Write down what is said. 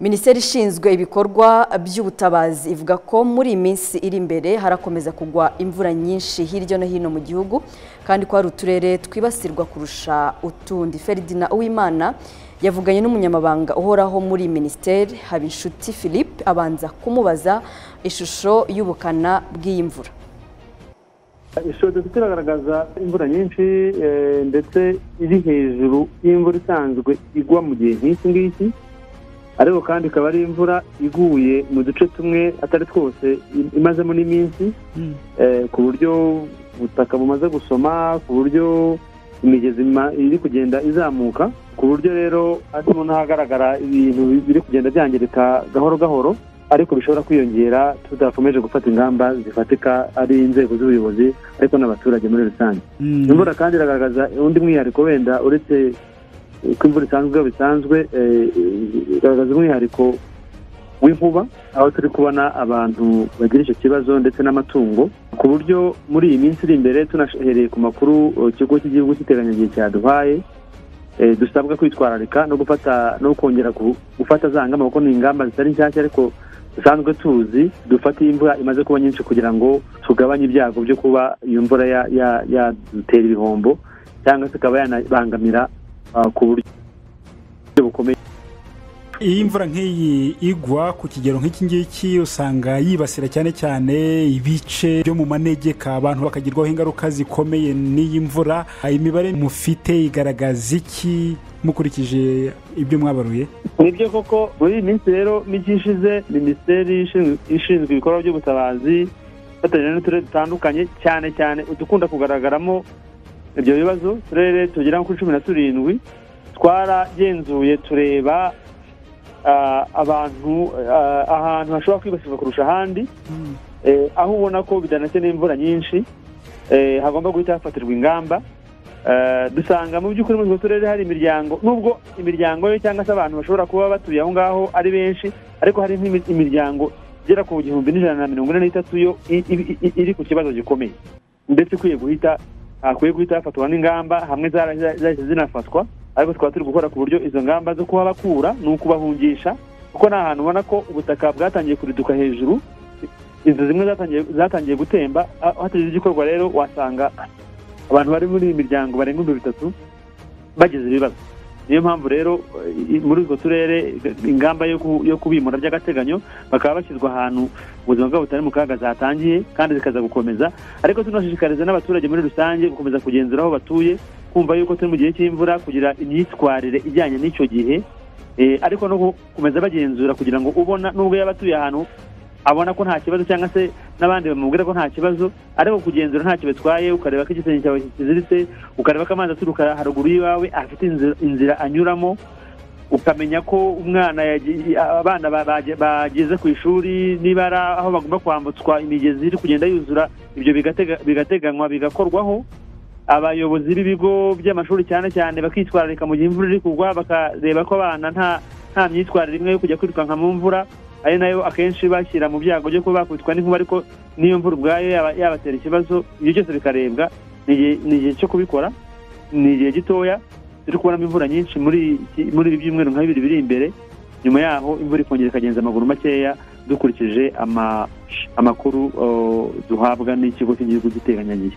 Minisiteri ishinzwe ibikorwa by'ubutabazi ivuga ko muri iminsi iri imbere harakomeza kugwa imvura nyinshi hirya no hino mu gihugu kandi ko hari uturere twibasirwa kurusha utundi. Ferdinand Uwimana yavuganye n'umunyamabanga uhoraho muri Minisiteri Habinshuti Philippe abanza kumubaza ishusho y'ubukana bw'imvura. Ishusho turagaragaza imvura nyinshi ndetse iri hejuru y'imvura isanzwe igwa mu gihe nk'iki ngiki, ariko kandi ikaba ari imvura iguye mu duce tumwe atari twose imazemo n'iminsi, ku buryo ubutaka bumaze gusoma, ku buryo imigezi iri kugenda izamuka, ku buryo rero harimo n'ahagaragara ibintu biri kugenda byangirika gahoro gahoro, ariko bishobora kwiyongera tudakomeje gufata ingamba zifatika ari inzego z'ubuyobozi ariko n'abaturage muri rusange. Imvura kandi iragaragaza undi mwihariko wenda uretse ko imvura bisanzwe igaragaza umwihariko w'inkuba, aho turi kubona abantu bagira icyo kibazo ndetse n'amatungo, ku buryo muri iyi minsi iri imbere tunashereye ku makuru ikigo cy'igihugu cy'iteganyagihe cyaduhaye, dusabwa kwitwararika no kongera gufata za ngamba, kuko ni ingamba zitari nshyashya ariko dusanzwe tuzi dufata imvura imaze kuba nyinshi kugira ngo tugabanye ibyago byo kuba iyo mvura yadutera ibihombo cyangwa se ikaba yanabangamira ku buryo bukomeye. Iyi mvura nk'iyi igwa ku kigero nk'iki ngiki usanga yibasira cyane cyane ibice byo mu manegeka, abantu bakagirwaho ingaruka zikomeye n'iyi mvura. Imibare mufite igaragaza iki mukurikije ibyo mwabaruye? Nibyo koko muri iyi minsi rero mike ishize Minisiteri ishinzwe ibikorwa by'ubutabazi ifatanyije n'uturere dutandukanye cyane cyane udukunda kugaragaramo ibyo bibazo, turere tugera kuri 17 twaragenzuye tureba ahantu hashobora kwibasirwa kurusha ahandi, aho ubona ko bidanatse n'imvura nyinshi hagomba guhita hafatirwa ingamba. Dusanga mu by'ukuri muri utwo turere hari imiryango, nubwo imiryango yo cyangwa se abantu bashobora kuba batuye aho ngaho ari benshi, ariko hari imiryango igera ku 1143 yo iri ku kibazo gikomeye ndetse ikwiye guhita hafatwa n'ingamba, hamwe zahise zinafatwa, ariko twaba turi gukora ku buryo izo ngamba zo kuhabakura ni ukubahungisha, kuko ni ahantu ubona ko ubutaka bwatangiye kuriduka hejuru, inzu zimwe zatangiye gutemba. Hatagize igikorwa rero wasanga abantu bari muri iyi miryango barenga 3,000 bagize ibibazo. Niyo mpamvu rero muri utwo turere ingamba yo kubimura by'agateganyo bakaba bashyirwa ahantu ubuzima bwabo butari mu kaga zatangiye kandi zikaza gukomeza, ariko tunashishikariza n'abaturage muri rusange gukomeza kugenzura aho batuye, kumva yuko turi mu gihe cy'imvura, kugira imyitwarire ijyanye n'icyo gihe, ariko no gukomeza bagenzura kugira ngo ubona nubwo yabatuye ahantu abona ko nta kibazo cyangwa se n'abandi bamubwira ko nta kibazo, ariko kugenzura ntacyo bitwaye, ukareba ko igisenge cyawe kiziritse, ukareba ko amazi aturuka haruguru y'iwawe afite inzira anyuramo, ukamenya ko abana bageze ku ishuri, niba ari aho bagomba kwambutswa imigezi iri kugenda yuzura, ibyo bigateganywa bigakorwaho. Abayobozi b'ibigo by'amashuri cyane cyane bakitwararika mu gihe imvura iri kugwa, bakareba ko abana nta myitwarire imwe yo kujya kwirukanka mu mvura, ari nayo akenshi bashyira mu byago byo kuba bakubitwa n'inkuba, ariko n'iyo mvura ubwayo yabatera ikibazo. Ibyo byose bikarebwa, ni igihe cyo kubikora, ni igihe gitoya. Turi kubonamo imvura nyinshi muri ibi byumweru nka 2 biri imbere, nyuma yaho imvura ikongera ikagenza amaguru makeya dukurikije amakuru duhabwa n'ikigo cy'igihugu cy'iteganyagihe.